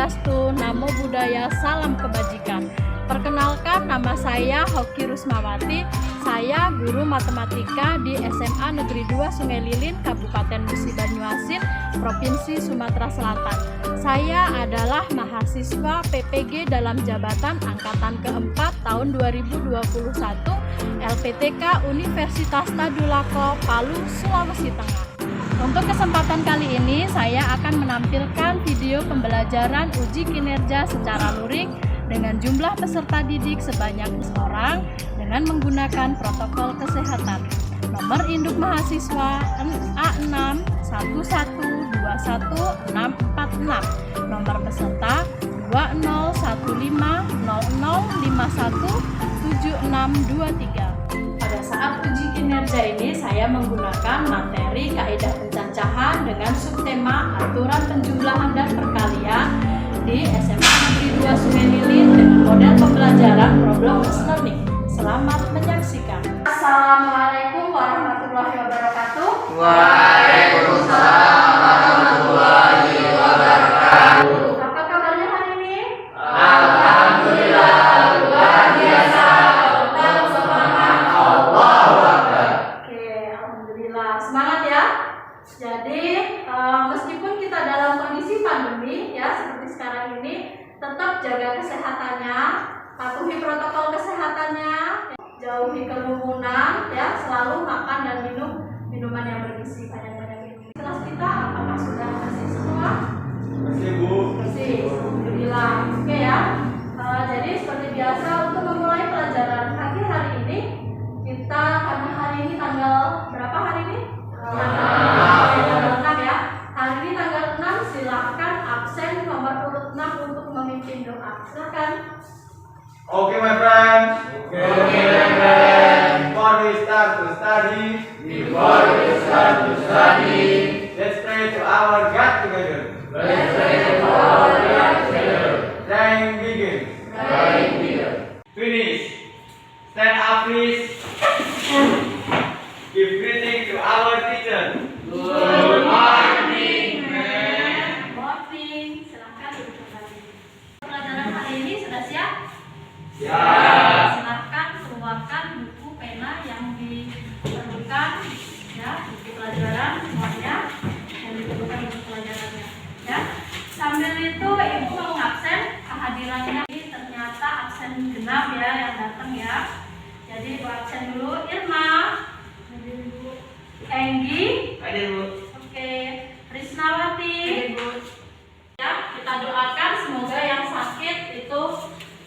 Swastiastu, Namo Buddhaya, Salam Kebajikan. Perkenalkan, nama saya Hoki Rusmawati. Saya guru matematika di SMA Negeri 2 Sungai Lilin, Kabupaten Musi Banyuasin, Provinsi Sumatera Selatan. Saya adalah mahasiswa PPG dalam jabatan Angkatan keempat tahun 2021 LPTK Universitas Tadulako, Palu, Sulawesi Tengah. Untuk kesempatan kali ini, saya akan menampilkan video pembelajaran uji kinerja secara luring dengan jumlah peserta didik sebanyak seorang dengan menggunakan protokol kesehatan. Nomor induk mahasiswa A61121646. Nomor peserta 201500517623. Pada saat uji kinerja ini saya menggunakan materi kaidah pencacahan dengan subtema aturan penjumlahan dan perkalian di SMA Negeri 2 Sungai Lilin dengan model pembelajaran problem-based learning. Selamat menyaksikan. Assalamualaikum warahmatullahi wabarakatuh. Waalaikumsalam warahmatullahi wabarakatuh. Apa kabarnya hari ini? Alhamdulillah, luar biasa. Tetap semangat. Allahu Akbar. Oke, alhamdulillah. Semangat ya. Jadi meskipun kita dalam kondisi pandemi ya seperti sekarang ini, tetap jaga kesehatannya, patuhi protokol kesehatannya, jauhi kerumunan ya, selalu makan dan minum minuman yang bergizi, banyak-banyak minum. Kelas kita apakah sudah bersih semua? Bersih, Bu. Bersih, alhamdulillah. Oke ya. Jadi seperti biasa untuk memulai pelajaran pagi hari ini, kita karena hari ini tanggal berapa hari ini? Tanggal 6 ya. Hari ini tanggal 6, silahkan absen nomor urut 6 untuk memimpin doa. Silahkan. Okay, my friend. Okay, my friend. Before we start to study, let's pray to our God together. Praying begin. Finish. Stand up, please. Give greeting to our teacher. Good morning, ma'am. Morning. Silahkan duduk kembali. Pelajaran hari ini sudah siap? Siap. Silahkan keluarkan buku pena yang diperlukan ya, buku pelajaran semuanya yang diperlukan untuk pelajarannya ya. Sambil itu ibu mau ngabsen kehadirannya. Ini ternyata absen genap ya yang datang ya. Jadi ibu absen dulu. Irma, hadir dulu. Enggi, Hadir, Bu. oke. Risnawati, hadir Bu. Ya, kita doakan semoga yang sakit itu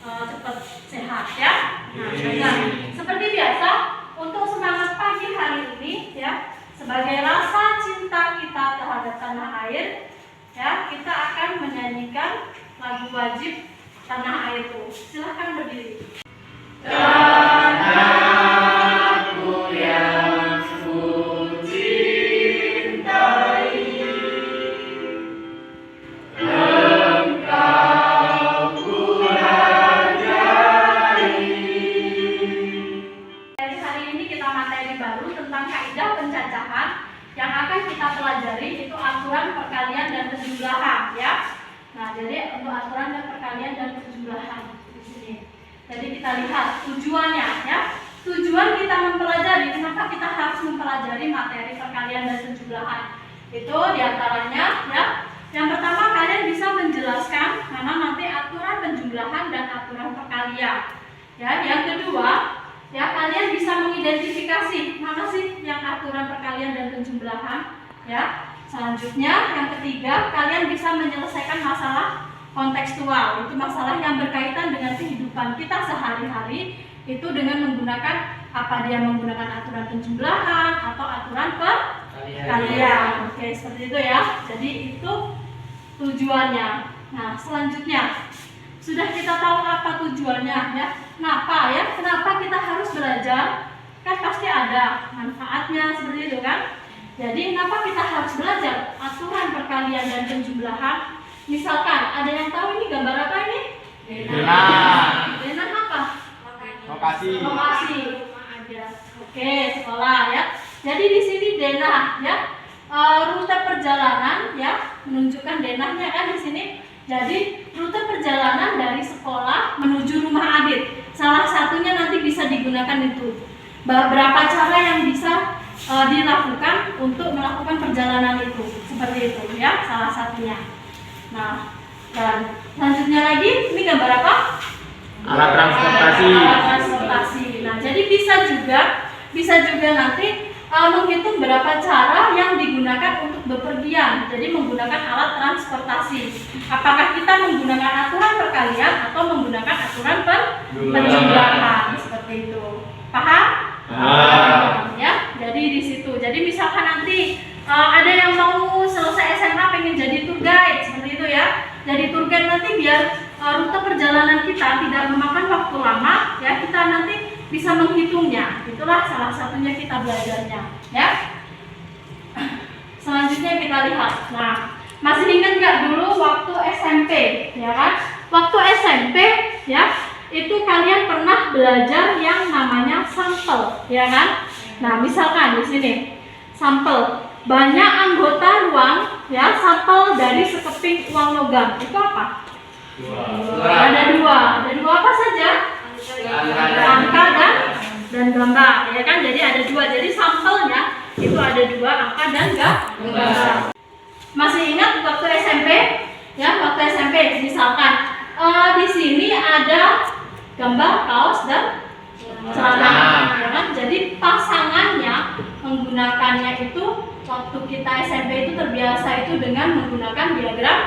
cepat sehat ya. Nah, baiklah. Seperti biasa, untuk semangat pagi hari ini ya, sebagai rasa cinta kita terhadap tanah air, ya, kita akan menyanyikan lagu wajib tanah airku. Silahkan berdiri. Tanahku yang ku cintai, Engkau ku hargai. Dari hari ini kita materi baru tentang kaidah pencacahan yang akan kita pelajari itu aturan perkalian dan penjumlahan ya. Nah, jadi untuk aturan dan perkalian dan penjumlahan di sini. Jadi kita lihat tujuannya ya. Tujuan kita mempelajari, kenapa kita harus mempelajari materi perkalian dan penjumlahan? Itu diantaranya ya. Yang pertama, kalian bisa menjelaskan mana nanti aturan penjumlahan dan aturan perkalian. Ya, yang kedua, ya kalian bisa mengidentifikasi mana sih yang aturan perkalian dan penjumlahan ya. Selanjutnya yang ketiga, kalian bisa menyelesaikan masalah kontekstual, itu masalah yang berkaitan dengan kehidupan kita sehari-hari, itu dengan menggunakan apa dia menggunakan aturan penjumlahan atau aturan perkalian. Oke, seperti itu ya. Jadi itu tujuannya. Nah, selanjutnya sudah kita tahu apa tujuannya ya. Kenapa ya? Kenapa kita harus belajar? Kan pasti ada manfaatnya seperti itu kan? Jadi kenapa kita harus belajar aturan perkalian dan penjumlahan? Misalkan ada yang tahu ini gambar apa ini? Denah. Denah apa? Lokasi. Lokasi. Oke, sekolah ya. Jadi di sini denah ya. Rute perjalanan ya, menunjukkan denahnya kan di sini Jadi rute perjalanan dari sekolah menuju rumah Adit, salah satunya nanti bisa digunakan itu. Berapa cara yang bisa dilakukan untuk melakukan perjalanan itu, seperti itu ya, salah satunya. Nah, dan selanjutnya lagi, ini gambar apa? Alat transportasi. Alat transportasi. Nah, jadi bisa juga nanti menghitung berapa cara yang digunakan untuk bepergian. Jadi menggunakan alat transportasi. Apakah kita menggunakan aturan perkalian atau menggunakan aturan penjumlahan seperti itu. Paham? Ya. Jadi di situ. Jadi misalkan nanti ada yang mau selesai SMA pengen jadi tour guide seperti itu ya. Jadi tour guide nanti biar rute perjalanan kita tidak memakan waktu lama ya, kita nanti bisa menghitungnya. Itulah salah satunya kita belajarnya ya. Selanjutnya kita lihat. Nah, masih ingat nggak dulu waktu SMP ya kan? Waktu SMP ya, itu kalian pernah belajar yang namanya sampel ya kan? Nah, misalkan di sini sampel banyak anggota ruang ya, sampel dari sekeping uang logam itu apa? Ada dua apa saja? Angka dan gambar ya kan, jadi ada dua, jadi sampelnya itu ada dua, angka dan gambar. Masih ingat waktu SMP ya, waktu SMP misalkan di sini ada gambar kaos dan celana ya kan, jadi pasangannya menggunakannya itu waktu kita SMP itu terbiasa itu dengan menggunakan diagram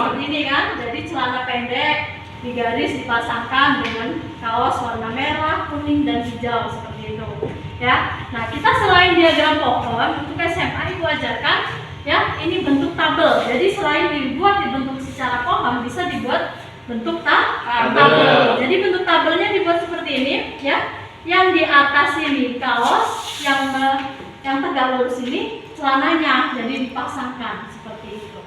seperti ini kan, jadi celana pendek digaris dipasangkan dengan kaos warna merah, kuning dan hijau seperti itu ya. Nah, kita selain diagram pohon untuk SMA itu ajarkan ya, ini bentuk tabel. Jadi selain dibuat dibentuk secara pohon, bisa dibuat bentuk tabel. Jadi bentuk tabelnya dibuat seperti ini ya. Yang di atas ini kaos, yang tegak lurus ini celananya, jadi dipasangkan seperti itu.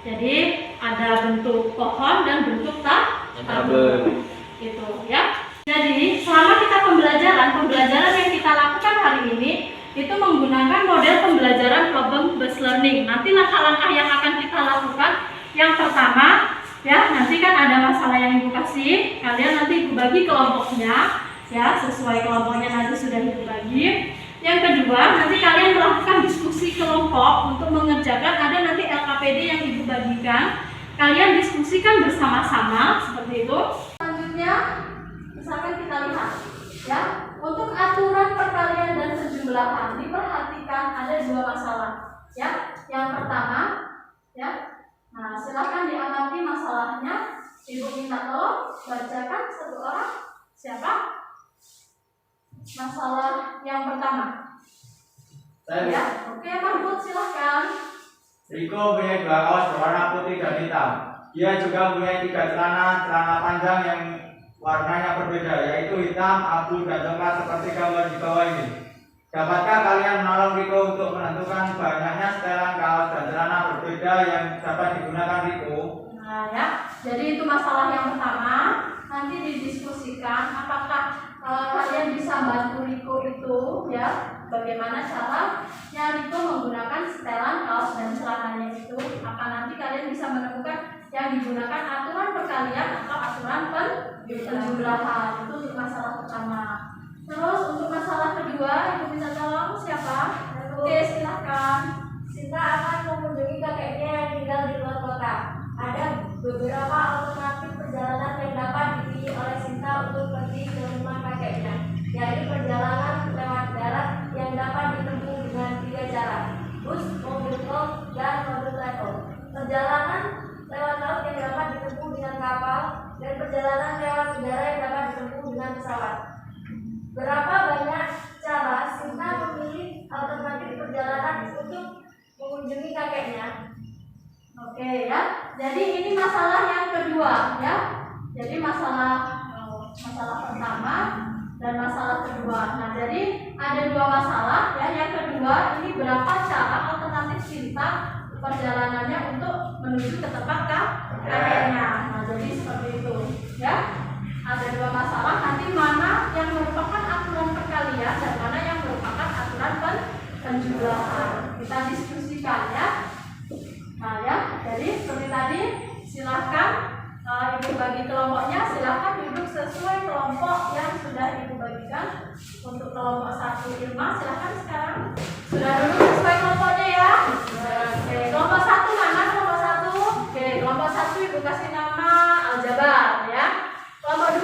Jadi ada bentuk pohon dan bentuk tabel itu ya. Jadi selama kita pembelajaran yang kita lakukan hari ini itu menggunakan model pembelajaran problem based learning. Nanti langkah-langkah yang akan kita lakukan, yang pertama ya, nanti kan ada masalah yang Ibu kasih, kalian nanti Ibu bagi kelompoknya ya, sesuai kelompoknya nanti sudah Ibu bagi. Yang kedua, nanti kalian melakukan diskusi kelompok untuk mengerjakan, ada nanti LKPD yang Ibu bagikan, kalian diskusikan bersama-sama seperti itu. Selanjutnya misalkan kita lihat ya, untuk aturan perkalian dan penjumlahan diperhatikan ada dua masalah ya. Yang pertama ya, nah silahkan diamati masalahnya. Ibu minta tolong bacakan satu orang. Siapa? Masalah yang pertama. Saya. Ya, oke Mahmud silahkan. Riko punya dua kaos berwarna putih dan hitam. Dia juga punya 3 celana panjang yang warnanya berbeda, yaitu hitam, abu, dan coklat seperti gambar di bawah ini. Dapatkah kalian menolong Riko untuk menentukan banyaknya setelan kaos dan celana berbeda yang dapat digunakan Riko? Nah ya, jadi itu masalah yang pertama. Nanti didiskusikan apakah kalian bisa bantu Riko itu ya, bagaimana caranya Riko menggunakan setelan kaos dan celananya itu. Apa nanti kalian bisa menemukan yang digunakan aturan perkalian atau aturan penjumlahan. Itu untuk masalah pertama. Terus untuk masalah kedua, Ibu minta tolong siapa? Oke, silakan. Sinta akan mengunjungi kakeknya yang tinggal di luar kota. Ada beberapa alternatif perjalanan yang dapat dipilih oleh Sinta untuk pergi ke rumah kakeknya, yaitu perjalanan lewat darat yang dapat ditempuh dengan 3 cara: bus, mobil golf, dan mobil travel. Perjalanan lewat laut yang dapat ditempuh dengan kapal, dan perjalanan lewat udara yang dapat ditempuh dengan pesawat. Berapa banyak cara Sinta memilih alternatif perjalanan untuk mengunjungi kakeknya? Oke ya, jadi ini masalah yang kedua ya. Jadi masalah pertama dan masalah kedua. Nah, jadi ada 2 masalah ya. Yang kedua, ini berapa cara alternatif Sinta perjalanannya untuk menuju ke tempat kakeknya. Nah, jadi seperti itu ya. Ada 2 masalah, nanti mana yang merupakan aturan perkalian dan mana yang merupakan aturan penjumlahan. Kita diskusikan ya. Nah ya, jadi seperti tadi sesuai kelompok yang sudah Ibu bagikan. Untuk kelompok 1 Irma, silahkan sekarang. Sudah dulu sesuai kelompoknya ya. Oke, kelompok 1 mana kelompok 1? Oke, kelompok 1 Ibu kasih nama aljabar ya. Kelompok 2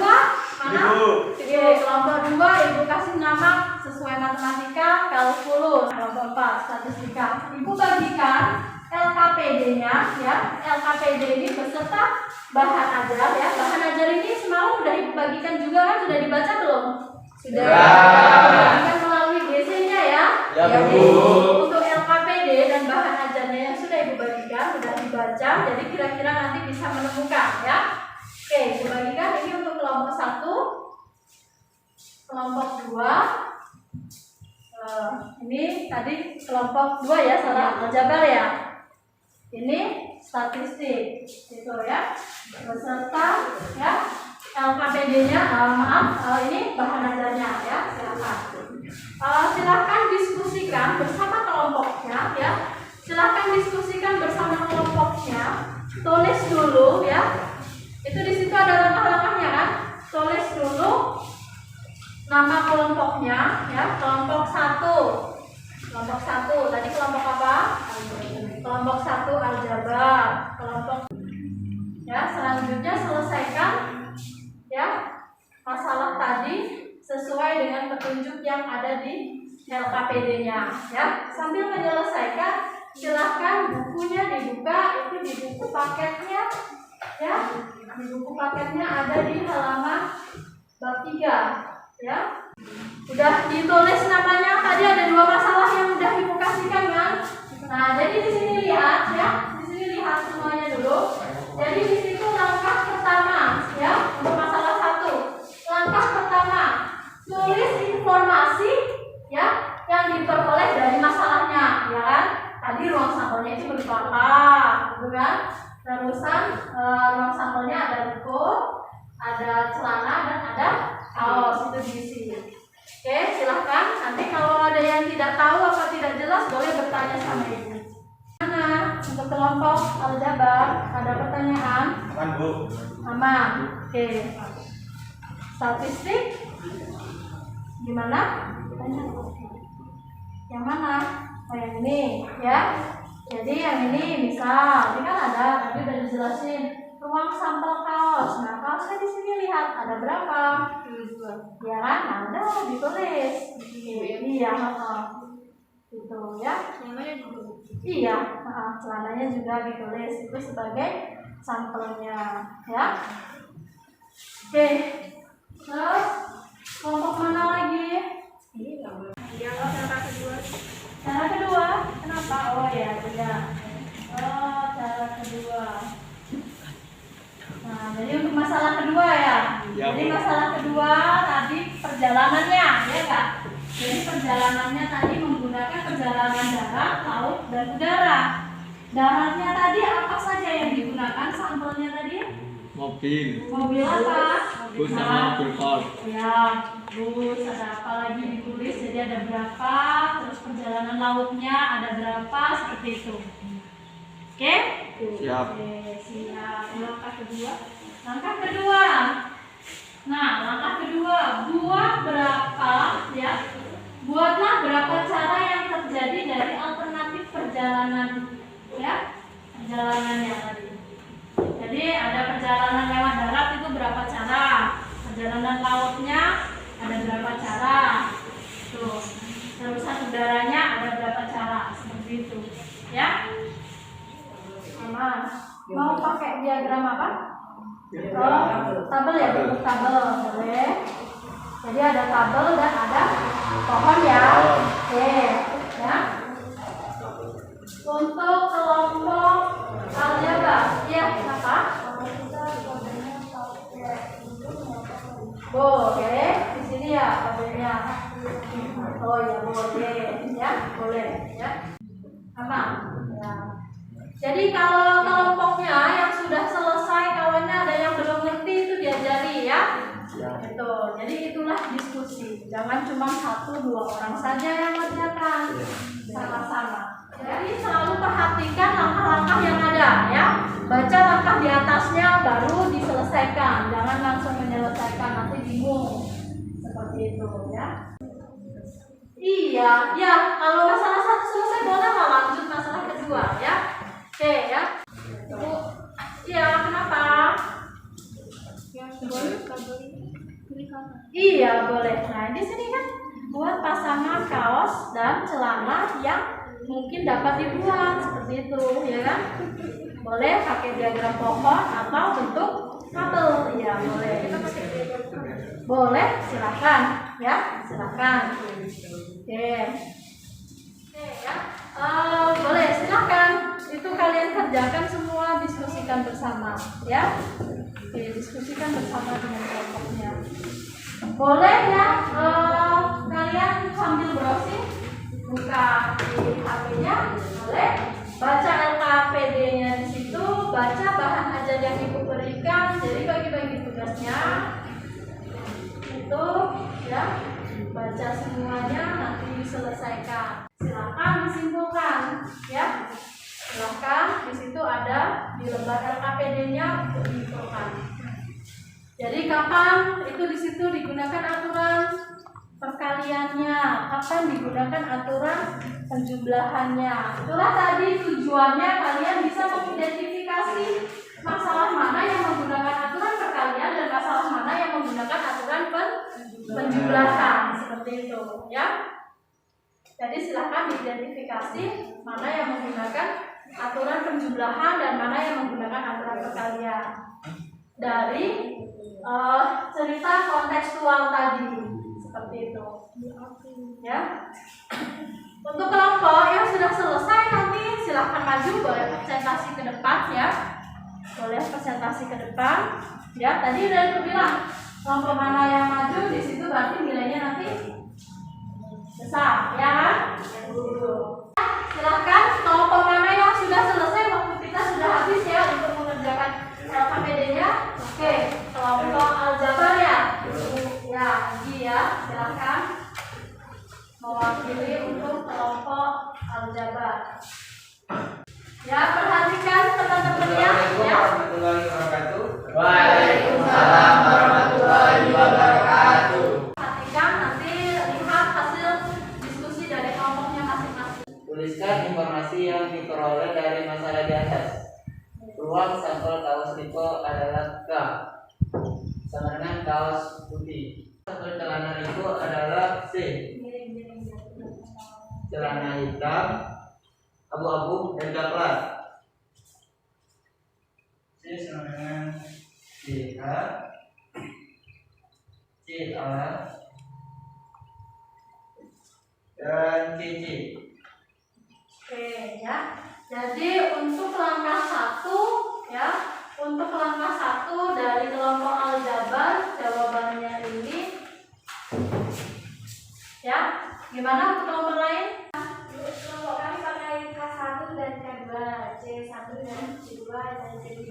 mana? Oke, kelompok 2 Ibu kasih nama sesuai matematika, kalkulus. Kelompok 4 statistika. Ibu bagikan LKPD-nya ya. LKPD ini beserta bahan ajar ya. Bahan ajar ini semalam sudah Ibu bagikan juga kan? Sudah dibaca belum? Sudah. Dibagikan melalui BC-nya ya. Jadi untuk LKPD dan bahan ajarnya yang sudah Ibu bagikan sudah dibaca. Jadi kira-kira nanti bisa menemukan ya. Oke, Ibu bagikan ini untuk kelompok 1, kelompok 2. Ini tadi kelompok 2 ya, salah aljabar ya. Ini statistik gitu ya, beserta ya LKPD-nya, ini bahan ajarnya ya. Silakan diskusikan bersama kelompoknya ya. Silakan diskusikan bersama kelompoknya. Tulis dulu ya. Itu di situ ada langkah-langkahnya kan. Tulis dulu nama kelompoknya ya. Kelompok 1. Kelompok 1 tadi kelompok apa? Kelompok 1 aljabar. Kelompok ya, selanjutnya selesaikan ya masalah tadi sesuai dengan petunjuk yang ada di LKPD-nya ya. Sambil menyelesaikan silahkan bukunya dibuka, itu di buku paketnya ya. Di buku paketnya ada di halaman bab 3 ya. Udah ditulis namanya, tadi ada 2 masalah yang udah Ibu kasihkan kan. Nah, jadi di sini lihat ya, di sini lihat semuanya dulu. Jadi di situ langkah pertama ya, untuk masalah 1. Langkah pertama, tulis informasi ya yang diperoleh dari masalahnya ya kan. Tadi ruang sampelnya itu berupa apa, gitu kan. Terusan ruang sampelnya ada buku, ada celana dan ada kaos, itu diisi. Oke, silahkan. Nanti kalau ada yang tidak tahu atau tidak jelas boleh bertanya sama Ibu. Mana untuk kelompok aljabar ada pertanyaan? Aman, Bu. Aman. Oke. Statistik gimana? Yang mana? Oh, yang ini ya. Jadi yang ini misal, ini kan ada tadi udah dijelasin ruang sampel kaos. Nah, kaosnya di sini lihat ada berapa? Ya kan? Nah, ada ditulis. Iya, gitu ya. Iya, celananya juga ditulis. Itu sebagai sampelnya ya. Oke. Terus kelompok mana lagi? Cara kedua. Kenapa? Oh ya, tidak. Oh, cara kedua. Nah, jadi untuk masalah kedua ya. Jadi masalah kedua tadi perjalanannya, ya Kak. Jadi perjalanannya tadi menggunakan perjalanan darat, laut, dan udara. Daratnya tadi apa saja yang digunakan sampelnya tadi? Mobil. Mobil apa? Bus sama mobil kol. Ya, bus. Ada apa lagi ditulis? Jadi ada berapa? Terus perjalanan lautnya ada berapa? Seperti itu. Oke? Siap. Oke, siap. Langkah kedua. Langkah kedua. Nah, langkah kedua, buat berapa ya? Buatlah berapa cara yang terjadi dari alternatif perjalanan ya? Perjalanannya tadi. Jadi ada perjalanan lewat darat itu berapa cara? Perjalanan lautnya ada berapa cara? Tuh. Terusan udaranya ada berapa cara? Seperti itu. Ya? Mau pakai diagram apa? Oh, tabel ya, bentuk tabel boleh. Jadi ada tabel dan ada pohon ya. Oke, ya. Untuk kelompok aljabar, ya apa? Boleh, di sini ya tabelnya. Oh ya boleh, ya boleh, ya. Aman. Ya. Jadi kalau kelompoknya yang sudah selesai, kawannya ada yang belum ngerti itu diajari ya. Betul. Jadi itulah diskusi. Jangan cuma 1-2 orang saja yang mengerjakan. Sama-sama. Jadi selalu perhatikan langkah-langkah yang ada ya. Baca langkah di atasnya baru diselesaikan. Jangan langsung menyelesaikan nanti bingung seperti itu ya. Iya, ya kalau masalah satu selesai boleh lah lanjut masalah kedua ya. Oke ya. Bu, iya kenapa? Iya boleh. Nah di sini kan buat pasangan kaos dan celana yang mungkin dapat dibuat seperti itu ya kan. Boleh pakai diagram pohon atau bentuk kabel ya boleh. Kita pakai boleh silakan ya silakan. Oke ya boleh silakan. Itu kalian kerjakan semua, diskusikan bersama ya. Oke, diskusikan bersama dengan kelompoknya. Boleh ya kalian sambil browsing buka di HP-nya boleh baca LKPD-nya di situ, baca bahan ajar yang ibu berikan. Jadi bagi-bagi tugasnya itu ya baca semuanya nanti diselesaikan. Silakan disimpulkan ya. Silakan di situ ada di lembar LKPD-nya untuk diinfokan. Jadi kapan itu di situ digunakan aturan perkaliannya, kapan digunakan aturan penjumlahannya. Itulah tadi tujuannya kalian bisa mengidentifikasi masalah mana yang menggunakan aturan perkalian dan masalah mana yang menggunakan aturan penjumlahan seperti itu ya. Jadi silakan diidentifikasi mana yang menggunakan aturan penjumlahan dan mana yang menggunakan aturan perkalian dari cerita kontekstual tadi seperti itu ya. Untuk kelompok yang sudah selesai nanti silahkan maju, boleh presentasi ke depan ya, boleh presentasi ke depan ya. Tadi udah bilang kelompok mana yang maju di situ berarti nilainya nanti besar ya kan. Silahkan kelompok mana yang sudah selesai, waktu kita sudah habis ya untuk mengerjakan LKPD-nya. Oke, kelompok aljabar ya. Ya, ya, silahkan mewakili untuk kelompok aljabar. Ya, perhatikan teman-temannya ya. Waalaikumsalam warahmatullahi wabarakatuh. Perhatikan nanti lihat hasil diskusi dari kelompoknya masing-masing. Tuliskan informasi yang diperoleh dari masalah di atas. Ruang sampel kaos Riko adalah K, sama dengan kaos putih. Sampel celana Riko adalah C, celana hitam, abu-abu dan coklat. C sama dengan CH, CA, dan CC. Oke ya. Jadi untuk langkah 1 ya, untuk langkah 1 dari kelompok aljabar jawabannya ini ya. Gimana untuk kelompok lain? Kelompok kami pakai K1 dan K2, C1 dan C2 dan C3.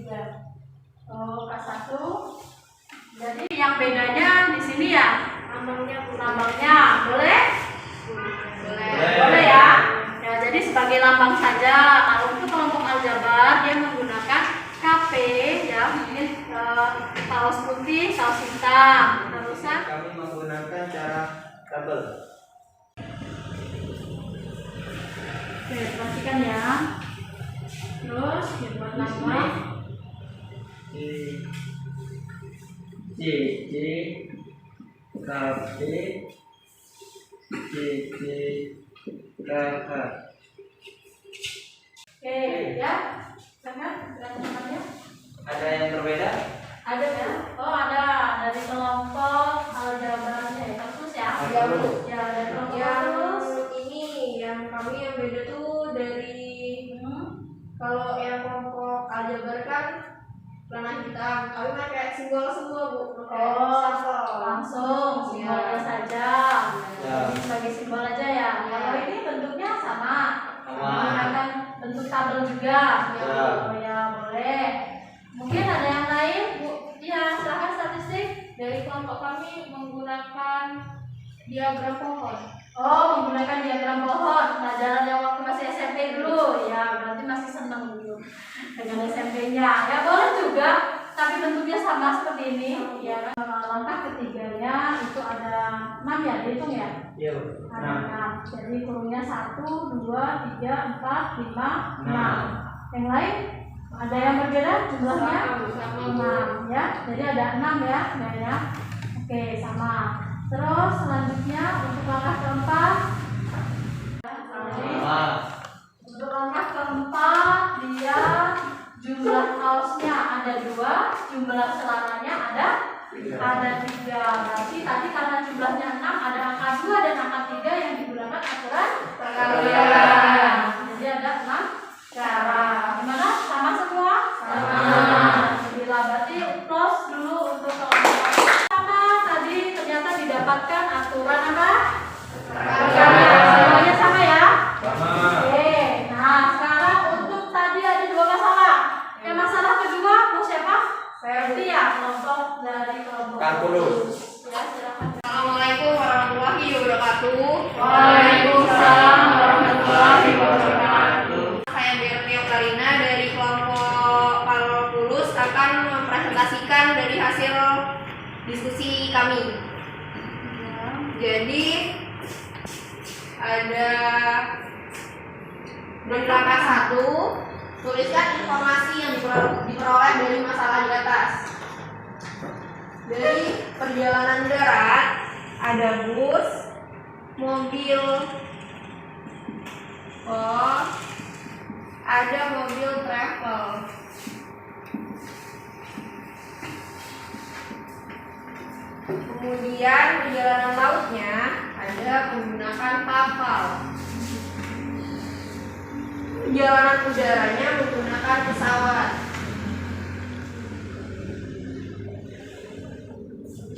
Oh, K1. Jadi yang bedanya di sini ya, lambangnya boleh? Boleh ya. Ya, jadi sebagai lambang saja. Kalau untuk kelompok aljabar dia menggunakan KP ya, mungkin kaos putih, kaos hitam. Terusan Kami menggunakan cara double. oke, perhatikan ya. Terus dibuat nama C, C, K, P, C, K, H. oke ya. Sangat namanya Ada yang berbeda? ada ya. Oh ada dari kelompok aljabarnya ya, terus ya. Terus. Ya dari kelompok Yang terus. ini yang kami yang beda tuh dari kalau yang kelompok aljabar kan warna hitam, kami pakai simbol semua bu. Langsung simbolnya saja. Ya. Jadi sebagai simbol aja ya. Kalau ini bentuknya sama. Sama. Menggunakan bentuk tabel juga. Ya. Oh ya boleh. Mungkin ada yang lain bu? Ya silahkan statistik. Dari kelompok kami menggunakan diagram pohon. Oh menggunakan diagram pohon. Pelajaran yang waktu masih SMP dulu. Ya berarti masih senang dulu dengan SMP-nya. Ya boleh juga. Tapi bentuknya sama seperti ini. Ya kan. langkah ketiganya itu ada 6 ya, dihitung ya? Iya. Ada 6. Jadi kurungnya 1, 2, 3, 4, 5, 6. Yang lain ada yang berbeda jumlahnya? 6 ya. Jadi ada 6 ya, ya. Oke, sama. Terus selanjutnya untuk langkah keempat. Untuk langkah keempat dia jumlah kaosnya ada 2, jumlah celananya ada 3. Berarti tadi karena jumlahnya 6 ada angka 2 dan angka 3 yang digunakan aturan perkalian. Jadi ada 6 cara. Gimana? Sama semua? Sama. Alhamdulillah. Berarti close dulu untuk kelompok sama tadi ternyata didapatkan aturan apa? Perkalian. Semuanya sama ya? Sama. Oke. Nah, sekarang untuk tadi ada 2 masalah. Yang masalah kedua mau siapa? Ferdi ya, kelompok dari kelompok Kalkulus. Ya, silakan. Assalamualaikum warahmatullahi wabarakatuh. Waalaikumsalam warahmatullahi wabarakatuh. Saya Bertio Karina dari kelompok Kalkulus akan mempresentasikan dari hasil diskusi kami. Jadi ada dari langkah 1, tuliskan informasi yang diperoleh dari masalah di atas. Dari perjalanan darat ada bus, mobil, ada mobil travel. Kemudian perjalanan lautnya ada menggunakan kapal. Perjalanan udaranya menggunakan pesawat.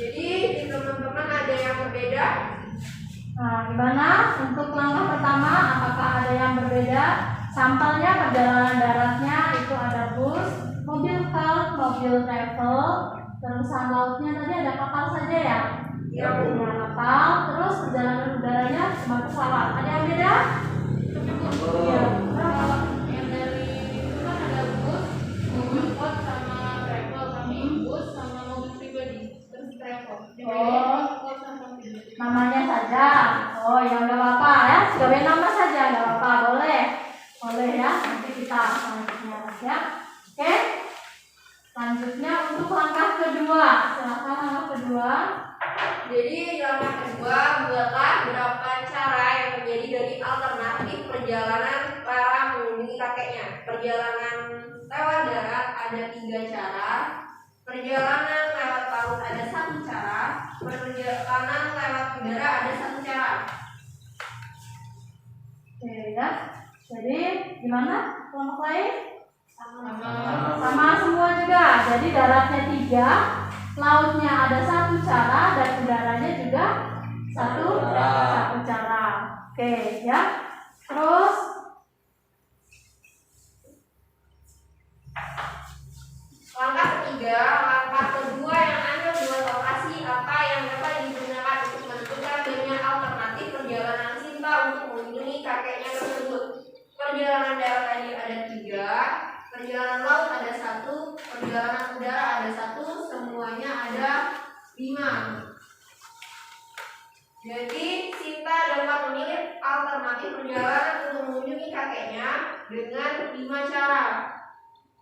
Jadi di teman-teman ada yang berbeda? Nah, gimana untuk langkah pertama? Apakah ada yang berbeda? Sampelnya perjalanan daratnya itu ada bus, mobil kar, mobil travel. Terusan lautnya tadi ada kapal saja ya? Iya, Bu. Kapal. Terus perjalanan udaranya cuma pesawat. Ada yang beda? Iya. Yang dari itu kan ada bus, mobil pot sama travel. Kami bus sama mobil pribadi, terus travel. Pot sama pribadi. Namanya saja. Oh ya nggak apa-apa ya. Sebagai nama saja nggak apa-apa. Boleh. Boleh ya. Nanti kita selanjutnya ya. Oke. Selanjutnya untuk langkah kedua. Silakan langkah kedua. Jadi di langkah kedua, buatlah berapa cara yang terjadi dari alternatif perjalanan para mengunjungi kakeknya. Perjalanan lewat darat ada 3 cara, perjalanan lewat laut ada 1 cara, perjalanan lewat udara ada 1 cara. Oke ya. Jadi gimana kelompok lain? Sama semua juga. Jadi daratnya 3, lautnya ada 1 cara dan udaranya juga satu cara. Oke ya. Terus Langkah ketiga, langkah kedua yang Anda buat lokasi apa yang dapat digunakan untuk menentukan banyak alternatif perjalanan Sinta untuk mengunjungi kakeknya tersebut. Perjalanan darat tadi ada 3, perjalanan laut ada 1, perjalanan udara ada 1, semuanya ada 5. Jadi Sinta dapat memilih alternatif perjalanan untuk mengunjungi kakeknya dengan 5 cara.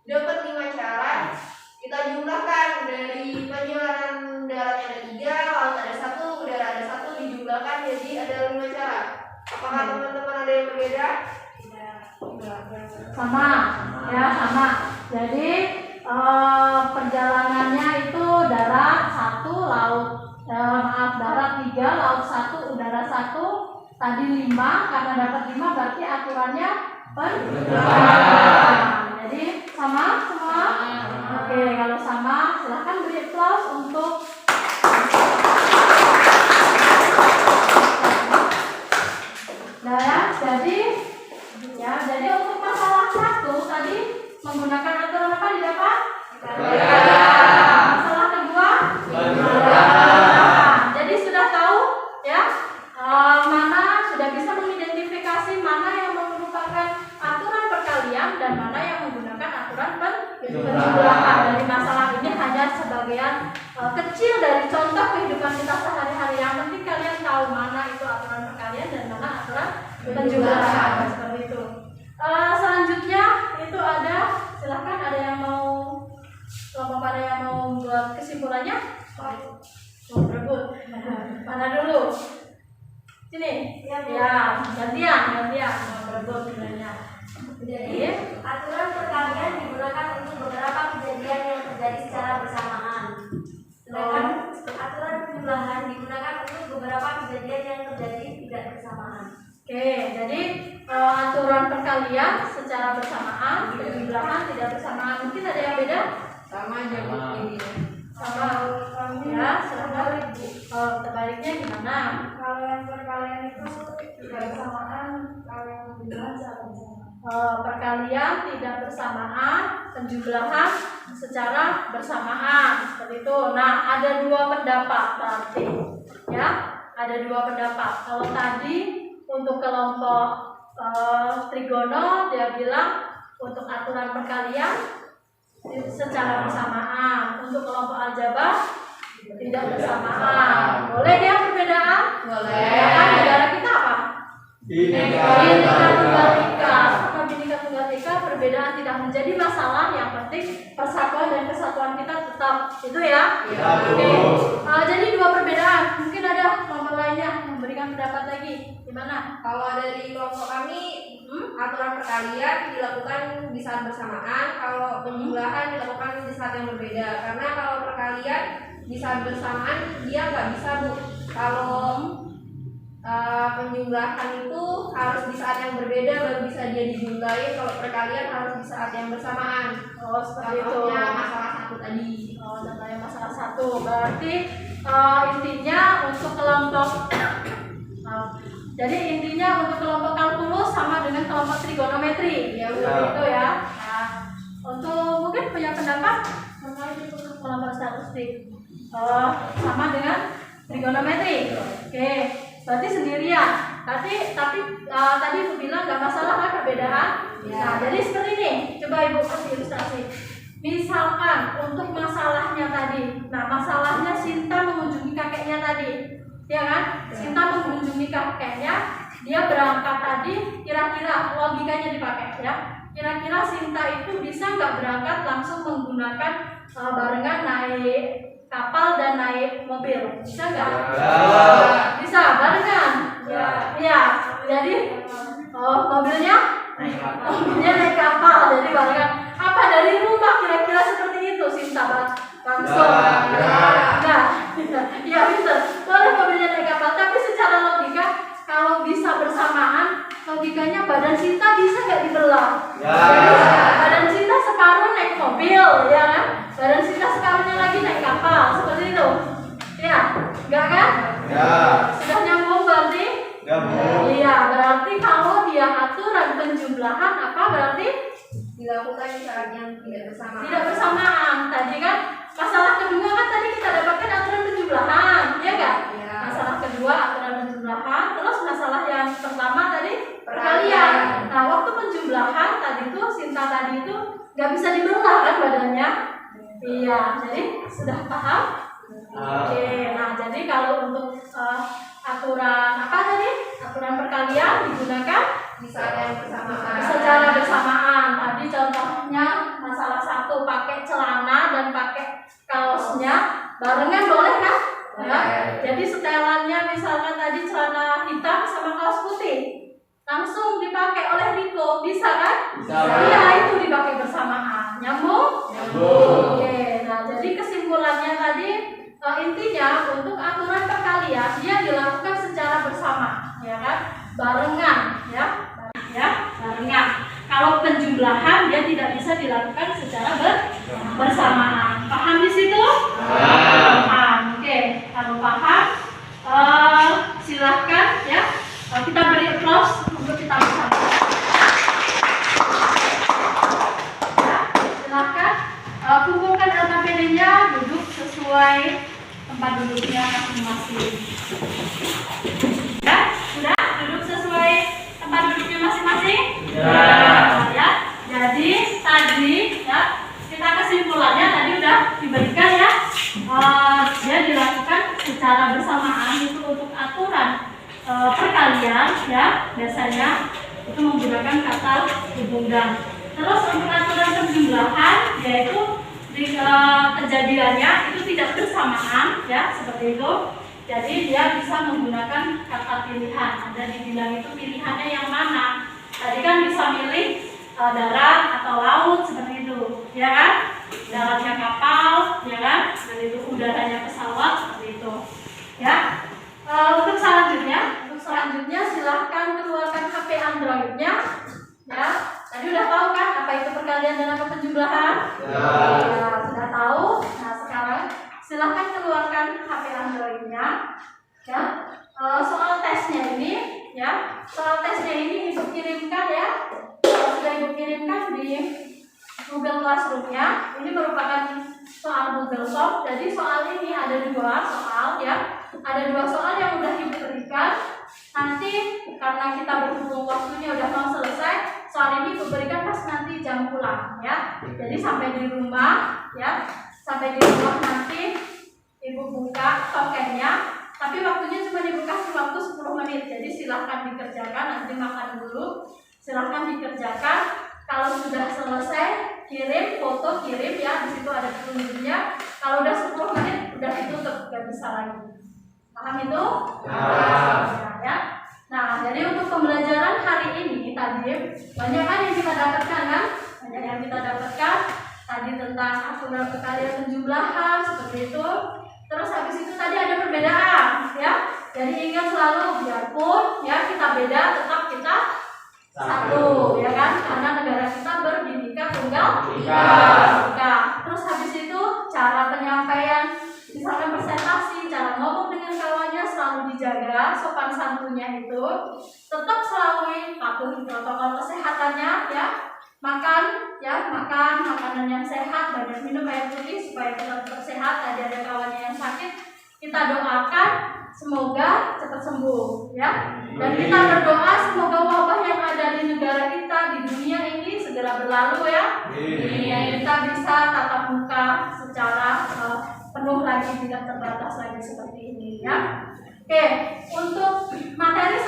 Dapat 5 cara, kita jumlahkan dari perjalanan daratnya ada 3, laut ada 1, udara ada 1, dijumlahkan jadi ada 5 cara. Apakah teman-teman ada yang berbeda? sama ya sama. Jadi perjalanannya itu darat 1, laut darat 3, laut 1, udara 1. Tadi 5, karena dapat 5 berarti aturannya jadi sama semua. Oke, kalau sama silahkan beri applause untuk jadi untuk masalah 1 tadi menggunakan aturan apa didapat? Masalah kedua? Jadi sudah tahu ya mana sudah bisa mengidentifikasi mana yang merupakan aturan perkalian dan mana yang menggunakan aturan penjumlahan. Dari masalah ini hanya sebagian dari contoh kehidupan kita sehari-hari. Yang penting kalian tahu mana itu aturan perkalian dan mana aturan penjumlahan, seperti itu. Selanjutnya itu ada, silahkan ada yang mau kelompok pada yang mau buat kesimpulannya. Mau berebut mana dulu? Sini. Ya, gantian mau berebut sebenarnya. Jadi, aturan perkalian digunakan untuk beberapa kejadian yang terjadi secara bersamaan. Sedangkan aturan penjumlahan digunakan untuk beberapa kejadian yang terjadi tidak bersamaan. Oke, jadi aturan perkalian secara bersamaan, penjumlahan tidak bersamaan. Mungkin ada yang beda? Sama aja Bu, ini. Sama. Ya, silahkan. Terbaliknya gimana? Kalau yang perkalian itu tidak bersamaan, kalau yang penjumlahan secara bersamaan. Perkalian tidak bersamaan, penjumlahan secara bersamaan, seperti itu. Nah, ada dua pendapat berarti, ya, ada dua pendapat. Kalau tadi untuk kelompok trigono dia bilang untuk aturan perkalian secara bersamaan, untuk kelompok aljabar tidak bersamaan. Boleh dia perbedaan? Boleh. Ya kan, negara kita apa? Bineka Tunggal Ika. Karena Bineka Tunggal Ika perbedaan tidak menjadi masalah. Yang penting persatuan dan kesatuan kita tetap, itu ya. Ya, Oke. Bu. Jadi dua perbedaan. Mungkin ada kelompok lainnya yang memberikan pendapat lagi. Gimana? Kalau dari kelompok kami, aturan perkalian dilakukan di saat bersamaan, kalau penjumlahan dilakukan di saat yang berbeda. Karena kalau perkalian di saat bersamaan dia nggak bisa Bu. Kalau penjumlahan itu harus di saat yang berbeda baru bisa dia dijumlahin. Kalau perkalian harus di saat yang bersamaan. Oh, seperti itu. Contohnya masalah satu tadi. Oh, contohnya masalah satu. Berarti intinya untuk kelompok jadi intinya untuk kelompok kalkulus sama dengan kelompok trigonometri, ya seperti itu ya. Nah, untuk mungkin punya pendapat kelompok statistik sama dengan trigonometri. Oke, berarti sendirian. Tapi tadi Ibu bilang nggak masalah kan perbedaan. Nah, jadi seperti ini. Coba Ibu kasih ilustrasi. Misalkan untuk masalahnya tadi, nah masalahnya Sinta mengunjungi kakeknya tadi, ya kan? Sinta mengunjungi kakeknya, dia berangkat tadi, kira-kira logikanya dipakai ya. Kira-kira Sinta itu bisa nggak berangkat langsung menggunakan barengan naik kapal dan naik mobil, bisa nggak? Bisa barengan. Ya. Jadi mobilnya naik kapal, jadi barengan. Apa dari rumah kira-kira seperti itu Sinta langsung? Ya bisa. Boleh mobilnya naik kapal, tapi secara logika kalau bisa bersamaan, logikanya badan Sinta bisa nggak dibelah? Jadi badan Sinta separuh naik mobil, ya kan? Badan Sinta separuhnya lagi naik kapal, seperti itu. Ya, enggak kan? Ya. Sudah nyambung berarti? Ya, Bu. Iya, berarti kalau dia aturan penjumlahan apa berarti? Dilakukan di saat yang tidak bersamaan. Tidak bersamaan. Tadi kan masalah kedua kan tadi kita dapatkan aturan penjumlahan, ya kan? Ya. Masalah kedua aturan penjumlahan, terus masalah yang pertama tadi perkalian. Nah, waktu penjumlahan tadi itu Sinta tadi itu nggak bisa dibelah kan badannya? Iya, jadi sudah paham? Oke, nah jadi kalau untuk aturan apa tadi? Aturan perkalian digunakan Di saat yang bersamaan. secara bersamaan. Tadi contohnya masalah satu pakai celana dan pakai kaosnya barengan boleh kan? Ya. Jadi setelannya misalkan tadi celana hitam sama kaos putih langsung dipakai oleh Riko, bisa kan? Bisa. Iya, itu dipakai bersamaan. Nyambung? Nyambung. Oke, nah jadi kesimpulannya tadi intinya untuk aturan perkalian dia dilakukan secara bersama, ya kan? Barengan, ya, barengan. Kalau penjumlahan dia tidak bisa dilakukan secara bersamaan. Paham di situ? Paham. Oke, kalau paham, silahkan ya. Kita beri applause untuk kita bersama. Ya, silahkan kumpulkan LKPD-nya, duduk sesuai tempat duduknya masing-masing. Ya, sudah duduk sesuai tempat duduknya masing-masing. Ya. Jadi tadi ya kita kesimpulannya tadi udah diberikan ya. Dia dilakukan secara bersamaan itu untuk aturan perkalian ya, biasanya itu menggunakan kata hubung dan. Terus untuk aturan penjumlahan yaitu kejadiannya itu tidak bersamaan ya, seperti itu. Jadi dia bisa menggunakan kata pilihan. Ada dibilang itu pilihannya yang mana. Tadi kan bisa milih darat atau laut seperti itu, ya kan? Daratnya kapal, ya kan? Dan itu udaranya pesawat seperti itu, ya. Untuk selanjutnya silahkan keluarkan HP Androidnya, ya. Tadi udah tahu kan apa itu perkalian dan apa penjumlahan? Ya, sudah tahu. Nah sekarang silahkan keluarkan HP Androidnya, ya. Soal tesnya ini, ya. Soal tesnya ini ibu kirimkan ya. Sudah ibu kirimkan di Google Classroom-nya. Ini merupakan soal Google Form. Jadi soal ini ada 2 soal ya. Ada 2 soal yang udah ibu berikan. Nanti karena kita berhubung waktunya udah mau selesai, soal ini ibu berikan pas nanti jam pulang ya. Jadi sampai di rumah ya. Sampai di rumah nanti ibu buka tokennya. Tapi waktunya cuma ibu kasih waktu 10 menit. Jadi silahkan dikerjakan, nanti makan dulu. Silahkan dikerjakan. Kalau sudah selesai, kirim foto, kirim ya. Di situ ada petunjuknya. Kalau udah 10 menit, udah ditutup, nggak bisa lagi. Paham itu? Ya. Nah, jadi untuk pembelajaran hari ini tadi banyak kan yang kita dapatkan kan? Banyak yang kita dapatkan tadi tentang aturan perkalian penjumlahan seperti itu. Terus habis itu tadi ada perbedaan, ya. Jadi ingat selalu biarpun ya kita beda, tetap kita satu, ya kan? Karena negara kita berbhinneka tunggal ika. Terus habis itu cara penyampaian, misalkan presentasi, cara ngomong dengan kawannya selalu dijaga, sopan santunnya itu tetap selalu patuhi protokol kesehatannya, ya. Makan makanan yang sehat, banyak minum air putih supaya kita tetap sehat. Tadi ada kawannya yang sakit, kita doakan semoga cepat sembuh, ya. Dan kita berdoa semoga wabah yang ada di negara kita, di dunia ini segera berlalu ya. Kita bisa tatap muka secara penuh lagi, tidak terbatas lagi seperti ini ya. Oke, untuk materi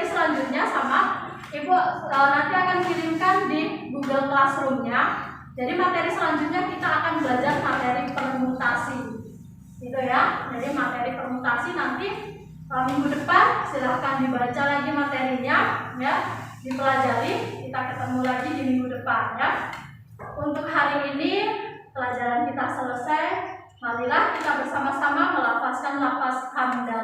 selanjutnya sama Ibu nanti akan kirimkan di Google Classroom-nya. Jadi materi selanjutnya kita akan belajar materi permutasi. Gitu ya. Jadi materi permutasi nanti minggu depan silahkan dibaca lagi materinya ya, dipelajari. Kita ketemu lagi di minggu depan ya. Untuk hari ini pelajaran kita selesai. Marilah kita bersama-sama melafazkan lafaz hamdah.